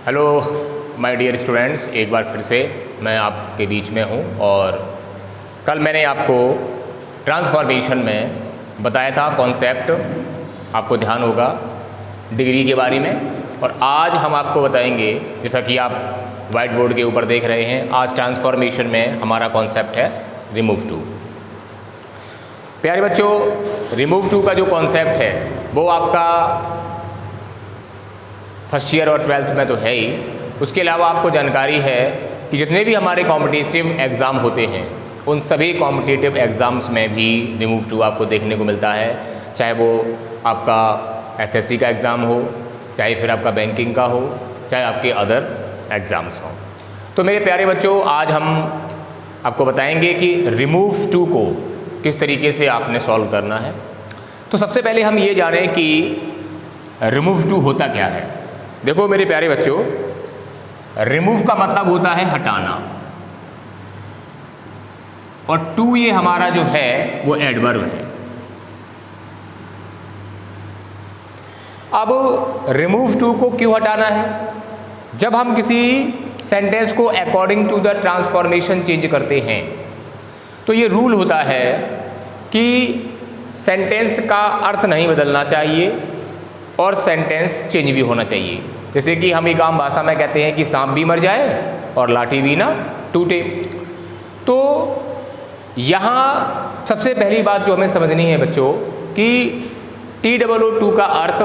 Hello my dear students, एक बार फिर से मैं आपके बीच में हूँ। और कल मैंने आपको ट्रांसफॉर्मेशन में बताया था कॉन्सेप्ट, आपको ध्यान होगा, डिग्री के बारे में। और आज हम आपको बताएंगे, जैसा कि आप वाइट बोर्ड के ऊपर देख रहे हैं, आज ट्रांसफॉर्मेशन में हमारा कॉन्सेप्ट है रिमूव टू। प्यारे बच्चों, रिमूव टू का जो कॉन्सेप्ट है वो आपका फर्स्ट ईयर और ट्वेल्थ में तो है ही। उसके अलावा आपको जानकारी है कि जितने भी हमारे कॉम्पिटिटिव एग्ज़ाम होते हैं उन सभी कॉम्पिटिटिव एग्ज़ाम्स में भी रिमूव टू आपको देखने को मिलता है, चाहे वो आपका एसएससी का एग्ज़ाम हो, चाहे फिर आपका बैंकिंग का हो, चाहे आपके अदर एग्ज़ाम्स हों। तो मेरे प्यारे बच्चों, आज हम आपको बताएंगे कि रिमूव टू को किस तरीके से आपने सॉल्व करना है। तो सबसे पहले हम ये जानें कि रिमूव टू होता क्या है। देखो मेरे प्यारे बच्चों, रिमूव का मतलब होता है हटाना, और टू ये हमारा जो है वो एडवर्ब है। अब रिमूव टू को क्यों हटाना है? जब हम किसी सेंटेंस को according to the transformation change करते हैं तो ये रूल होता है कि सेंटेंस का अर्थ नहीं बदलना चाहिए और सेंटेंस चेंज भी होना चाहिए। जैसे कि हम एक आम भाषा में कहते हैं कि सांप भी मर जाए और लाठी भी ना टूटे। तो यहाँ सबसे पहली बात जो हमें समझनी है बच्चों कि TOO का अर्थ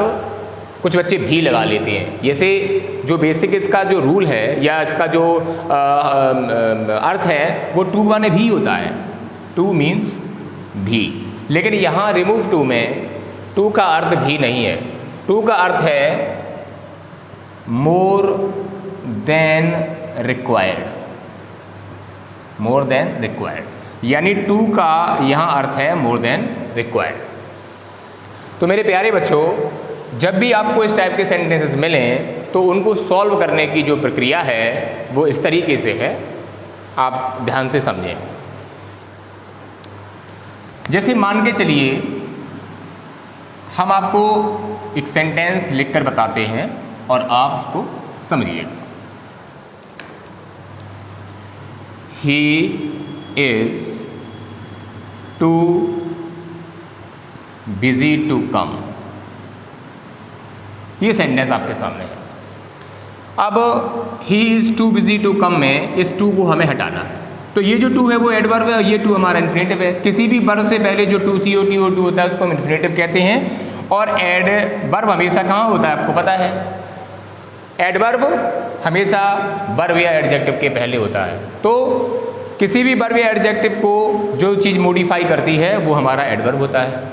कुछ बच्चे भी लगा लेते हैं। जैसे जो बेसिक इसका जो रूल है या इसका जो अर्थ है वो टू माने भी होता है, टू मीन्स भी। लेकिन यहाँ रिमूव टू में टू का अर्थ भी नहीं है, टू का अर्थ है more than required, more than required, यानी टू का यहाँ अर्थ है मोर देन रिक्वायर्ड। तो मेरे प्यारे बच्चों, जब भी आपको इस टाइप के सेंटेंसेस मिलें तो उनको सॉल्व करने की जो प्रक्रिया है वो इस तरीके से है, आप ध्यान से समझें। जैसे मान के चलिए हम आपको एक सेंटेंस लिखकर बताते हैं और आप उसको समझिएगा। He is too busy to come, ये सेंटेंस आपके सामने है। अब he is too busy to come में इस टू को हमें हटाना है। तो ये जो टू है वो एडवर्ब है और ये टू हमारा इन्फिनेटिव है। किसी भी वर्ब से पहले जो टू COTO होता है उसको हम इन्फिनेटिव कहते हैं। और एडवर्ब हमेशा कहाँ होता है आपको पता है? एडवर्ब हमेशा वर्ब या एडजेक्टिव के पहले होता है। तो किसी भी वर्ब या एडजेक्टिव को जो चीज़ मॉडिफाई करती है वो हमारा एडवर्ब होता है।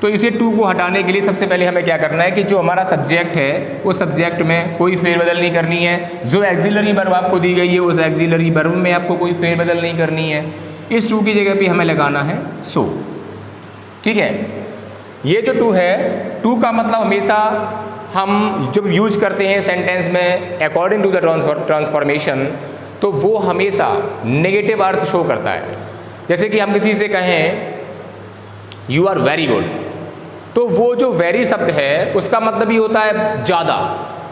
तो इसे टू को हटाने के लिए सबसे पहले हमें क्या करना है कि जो हमारा सब्जेक्ट है उस सब्जेक्ट में कोई फेरबदल नहीं करनी है। जो एक्सिलरी वर्ब आपको दी गई है उस एक्सिलरी वर्ब में आपको कोई फेरबदल नहीं करनी है। इस टू की जगह पे हमें लगाना है सो। ठीक है, ये जो टू है, टू का मतलब हमेशा हम जब यूज करते हैं सेंटेंस में अकॉर्डिंग टू द ट्रांसफॉर्मेशन तो वो हमेशा नेगेटिव अर्थ शो करता है। जैसे कि हम किसी से कहें यू आर वेरी गुड, तो वो जो वेरी शब्द है उसका मतलब ही होता है ज़्यादा,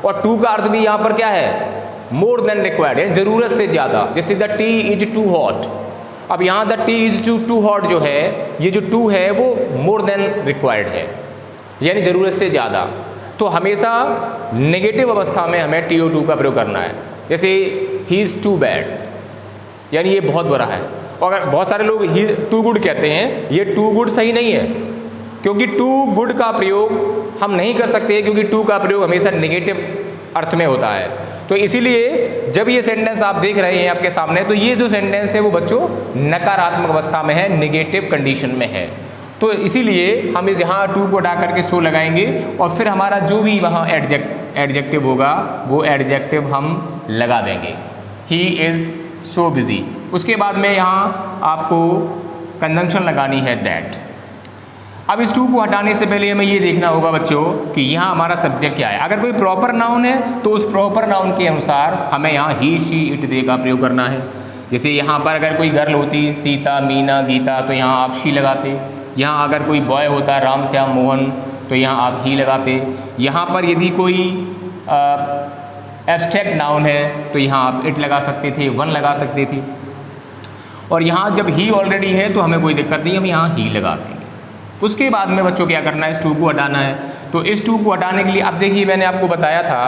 और टू का अर्थ भी यहाँ पर क्या है? मोर देन रिक्वायर्ड है, ज़रूरत से ज़्यादा। जैसे the tea is too hot, अब यहाँ the tea is too hot जो है, ये जो टू है वो मोर देन रिक्वायर्ड है, यानी ज़रूरत से ज़्यादा। तो हमेशा नेगेटिव अवस्था में हमें TOO का प्रयोग करना है। जैसे ही इज़ टू बैड, यानी ये बहुत बुरा है। और अगर बहुत सारे लोग ही टू गुड कहते हैं, ये टू गुड सही नहीं है, क्योंकि टू गुड का प्रयोग हम नहीं कर सकते, क्योंकि टू का प्रयोग हमेशा नेगेटिव अर्थ में होता है। तो इसीलिए जब ये सेंटेंस आप देख रहे हैं आपके सामने, तो ये जो सेंटेंस है वो बच्चों नकारात्मक अवस्था में है, नेगेटिव कंडीशन में है। तो इसीलिए हम इस यहाँ टू को हटा करके सो लगाएंगे और फिर हमारा जो भी वहाँ एडजेक्टिव होगा वो एडजेक्टिव हम लगा देंगे। He is so busy. उसके बाद में यहाँ आपको कंजंक्शन लगानी है दैट। अब इस टू को हटाने से पहले हमें ये देखना होगा बच्चों कि यहाँ हमारा सब्जेक्ट क्या है। अगर कोई प्रॉपर नाउन है तो उस प्रॉपर नाउन के अनुसार हमें यहाँ ही, शी, इट, दे का प्रयोग करना है। जैसे यहाँ पर अगर कोई गर्ल होती सीता, मीना, गीता, तो यहाँ आप शी लगाते। यहाँ अगर कोई बॉय होता राम, श्याम, मोहन, तो यहाँ आप ही लगाते। यहाँ पर यदि कोई एब्स्ट्रैक्ट नाउन है तो यहाँ आप इट लगा सकते थे, वन लगा सकते थे, और यहाँ जब ही ऑलरेडी है तो हमें कोई दिक्कत नहीं, हम यहाँ ही लगा देंगे। उसके बाद में बच्चों क्या करना है, इस टू को हटाना है। तो इस टू को हटाने के लिए अब देखिए मैंने आपको बताया था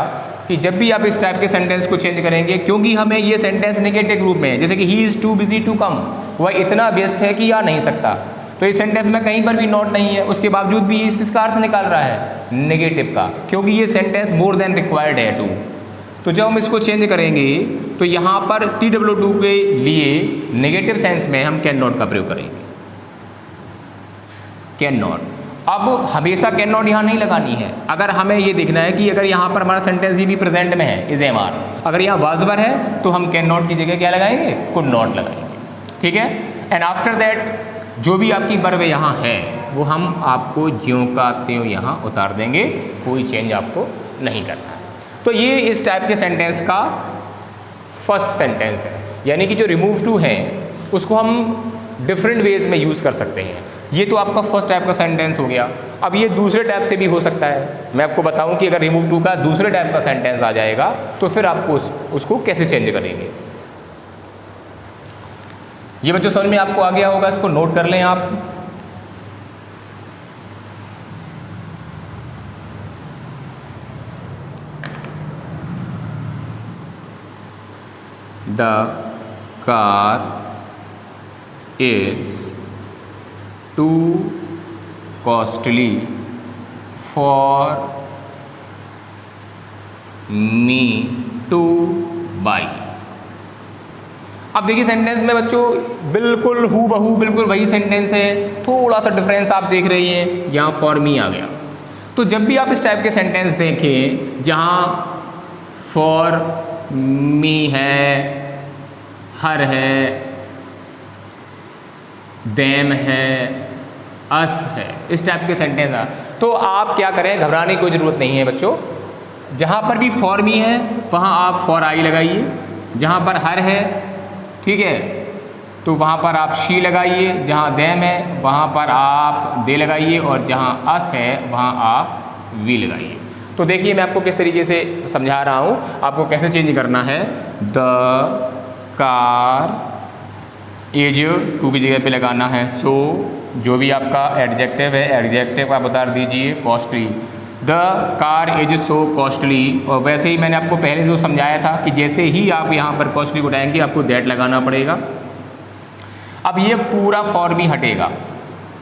कि जब भी आप इस टाइप के सेंटेंस को चेंज करेंगे, क्योंकि हमें ये सेंटेंस नेगेटिव रूप में है, जैसे कि he is too busy to come, वह इतना व्यस्त है कि आ नहीं सकता, तो इस सेंटेंस में कहीं पर भी नॉट नहीं है, उसके बावजूद भी किसका अर्थ निकाल रहा है, नेगेटिव का, क्योंकि ये सेंटेंस मोर देन रिक्वायर्ड है टू। तो जब हम इसको चेंज करेंगे तो यहाँ पर TW2 के लिए नेगेटिव सेंस में हम कैन नॉट का प्रयोग करेंगे, कैन नॉट। अब हमेशा कैन नॉट यहाँ नहीं लगानी है, अगर हमें ये देखना है कि अगर यहाँ पर हमारा सेंटेंस ये भी प्रेजेंट में है, इज एम आर, अगर यहाँ वाज वर है तो हम कैन नॉट की जगह क्या लगाएंगे, कुड नॉट लगाएंगे, ठीक है। एंड आफ्टर दैट जो भी आपकी वर्ब यहाँ है वो हम आपको ज्यों का त्यों यहाँ उतार देंगे, कोई चेंज आपको नहीं करना है। तो ये इस टाइप के सेंटेंस का फर्स्ट सेंटेंस है, यानी कि जो रिमूव टू है उसको हम डिफरेंट वेज में यूज़ कर सकते हैं। ये तो आपका फर्स्ट टाइप का सेंटेंस हो गया। अब ये दूसरे टाइप से भी हो सकता है, मैं आपको बताऊं कि अगर रिमूव टू का दूसरे टाइप का सेंटेंस आ जाएगा तो फिर आपको उसको कैसे चेंज करेंगे। ये बच्चों समझ में आपको आ गया होगा, इसको नोट कर लें आप। The car is to costly for me two by. अब देखिए सेंटेंस में बच्चों बिल्कुल हूबहू बिल्कुल वही सेंटेंस है, थोड़ा सा डिफरेंस आप देख रही हैं, यहाँ फॉर मी आ गया। तो जब भी आप इस टाइप के सेंटेंस देखें जहाँ फॉर मी है, हर है, देम है, अस है, इस टाइप के सेंटेंस आ, तो आप क्या करें, घबराने की कोई ज़रूरत नहीं है बच्चों। जहाँ पर भी फॉर मी है वहाँ आप फॉर आई लगाइए, जहाँ पर हर है, ठीक है, तो वहाँ पर आप शी लगाइए, जहाँ देम है वहाँ पर आप दे लगाइए, और जहाँ अस है वहाँ आप वी लगाइए। तो देखिए मैं आपको किस तरीके से समझा रहा हूँ, आपको कैसे चेंज करना है। द कार एज टू की जगह पे लगाना है सो, जो भी आपका एडजेक्टिव है एडजेक्टिव आप उतार दीजिए costly. The car is so costly, और वैसे ही मैंने आपको पहले जो समझाया था कि जैसे ही आप यहाँ पर कॉस्टली को उठाएंगे आपको दैट लगाना पड़ेगा। अब ये पूरा फॉर मी हटेगा,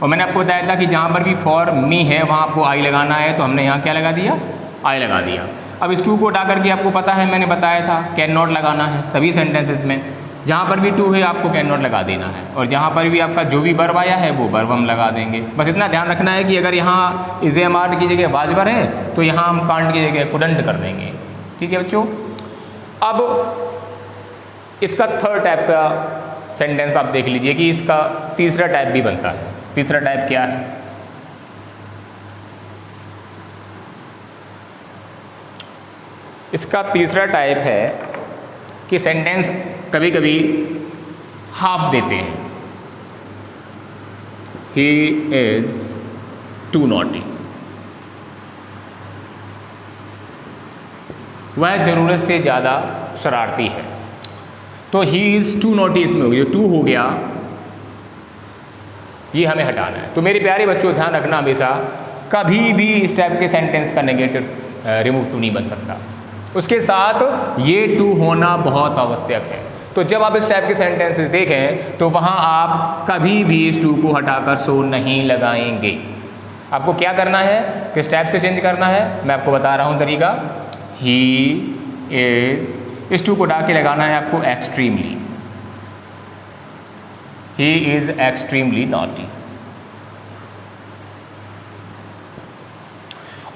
और मैंने आपको बताया था कि जहाँ पर भी फॉर मी है वहाँ आपको आई लगाना है, तो हमने यहाँ क्या लगा दिया, आई लगा दिया। अब इस टू को उठा करके आपको पता है, मैंने बताया था कैन नॉट लगाना है सभी सेंटेंसेस में, जहाँ पर भी टू है आपको कैन नॉट लगा देना है, और जहाँ पर भी आपका जो भी वर्ब आया है वो वर्ब हम लगा देंगे। बस इतना ध्यान रखना है कि अगर यहाँ इज एम आर की जगह वाज वर है तो यहाँ हम कांट की जगह कुडंट कर देंगे, ठीक है बच्चों। अब इसका थर्ड टाइप का सेंटेंस आप देख लीजिए कि इसका तीसरा टाइप भी बनता है। तीसरा टाइप क्या है, इसका तीसरा टाइप है कि सेंटेंस कभी कभी हाफ देते हैं। ही इज टू नॉटी, वह ज़रूरत से ज़्यादा शरारती है, तो ही इज़ टू नॉटी इसमें हो गया, टू हो गया, ये हमें हटाना है। तो मेरे प्यारे बच्चों ध्यान रखना, हमेशा कभी भी इस टाइप के सेंटेंस का नेगेटिव रिमूव टू नहीं बन सकता, उसके साथ ये टू होना बहुत आवश्यक है। तो जब आप इस टाइप के सेंटेंसेस देखें तो वहाँ आप कभी भी इस टू को हटाकर सो नहीं लगाएंगे। आपको क्या करना है, किस टाइप से चेंज करना है, मैं आपको बता रहा हूँ तरीका। ही इज़, इस टू को हटा के लगाना है आपको extremely, he is extremely naughty.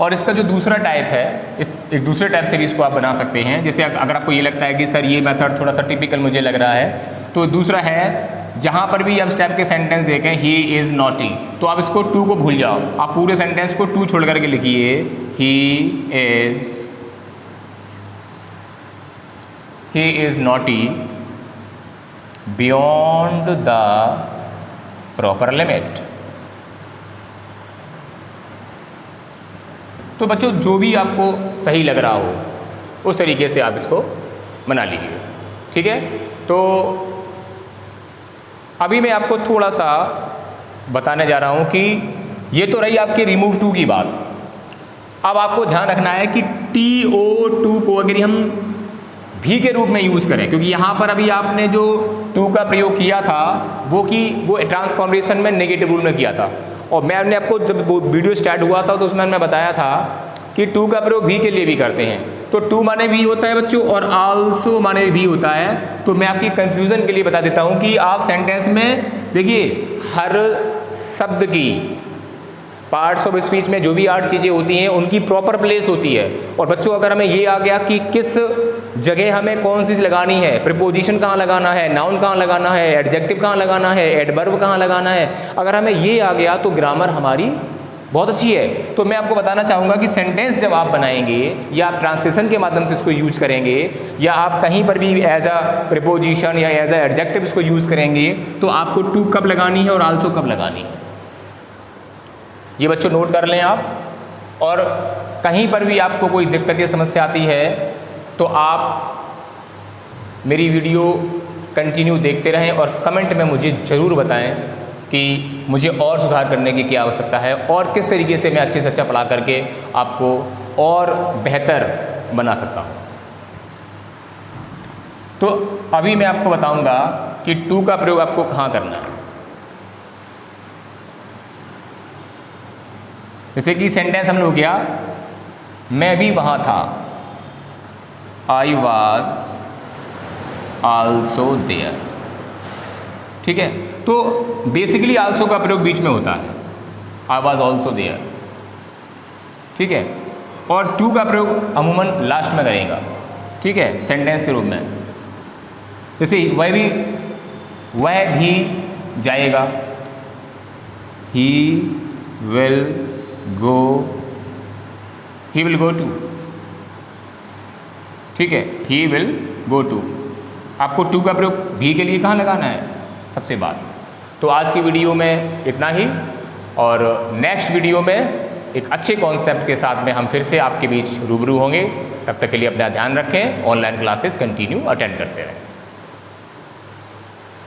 और इसका जो दूसरा टाइप है, इस एक दूसरे टाइप से भी इसको आप बना सकते हैं। जैसे अगर आपको ये लगता है कि सर ये मेथड थोड़ा सा टिपिकल मुझे लग रहा है, तो दूसरा है जहाँ पर भी आप इस टाइप के सेंटेंस देखें ही इज़ नॉटी, तो आप इसको टू को भूल जाओ, आप पूरे सेंटेंस को टू छोड़ करके लिखिए he is naughty beyond the proper limit. तो बच्चों जो भी आपको सही लग रहा हो उस तरीके से आप इसको बना लीजिए, ठीक है। तो अभी मैं आपको थोड़ा सा बताने जा रहा हूँ कि ये तो रही आपकी रिमूव टू की बात। अब आपको ध्यान रखना है कि TO2 को अगर हम भी के रूप में यूज़ करें, क्योंकि यहाँ पर अभी आपने जो टू का प्रयोग किया था वो ट्रांसफॉर्मेशन में नेगेटिव रूल में किया था, और मैंने आपको जब वीडियो स्टार्ट हुआ था तो उसमें मैं बताया था कि टू का प्रयोग भी के लिए भी करते हैं। तो टू माने भी होता है बच्चों, और आल्सो माने भी होता है। तो मैं आपकी कंफ्यूजन के लिए बता देता हूँ कि आप सेंटेंस में देखिए हर शब्द की पार्ट्स ऑफ स्पीच में जो भी 8 चीज़ें होती हैं उनकी प्रॉपर प्लेस होती है। और बच्चों अगर हमें ये आ गया कि किस जगह हमें कौन सी लगानी है, प्रीपोजिशन कहाँ लगाना है, नाउन कहाँ लगाना है, एडजेक्टिव कहाँ लगाना है, एडवर्ब कहाँ लगाना है, अगर हमें ये आ गया तो ग्रामर हमारी बहुत अच्छी है। तो मैं आपको बताना चाहूँगा कि सेंटेंस जब आप बनाएंगे या आप ट्रांसलेशन के माध्यम से इसको यूज करेंगे, या आप कहीं पर भी एज अ प्रीपोजिशन या एज अ एडजेक्टिव इसको यूज करेंगे, तो आपको टू कब लगानी है और आल्सो कब लगानी है, ये बच्चों नोट कर लें आप। और कहीं पर भी आपको कोई दिक्कत या समस्या आती है तो आप मेरी वीडियो कंटिन्यू देखते रहें और कमेंट में मुझे ज़रूर बताएं कि मुझे और सुधार करने की क्या आवश्यकता है और किस तरीके से मैं अच्छे से अच्छा पढ़ा करके आपको और बेहतर बना सकता हूँ। तो अभी मैं आपको बताऊंगा कि टू का प्रयोग आपको कहाँ करना है। जैसे कि सेंटेंस हमने हो गया, मैं भी वहाँ था, आई वॉज आल्सो देयर, ठीक है। तो बेसिकली आल्सो का प्रयोग बीच में होता है, आई वॉज ऑल्सो देयर, ठीक है। और टू का प्रयोग अमूमन लास्ट में करेगा, ठीक है, सेंटेंस के रूप में। जैसे वह भी जाएगा, ही विल गो टू, ठीक है, ही विल गो टू। आपको टू का प्रयोग भी के लिए कहाँ लगाना है, सबसे बाद। तो आज की वीडियो में इतना ही, और नेक्स्ट वीडियो में एक अच्छे कॉन्सेप्ट के साथ में हम फिर से आपके बीच रूबरू होंगे। तब तक के लिए अपना ध्यान रखें, ऑनलाइन क्लासेस कंटिन्यू अटेंड करते रहें।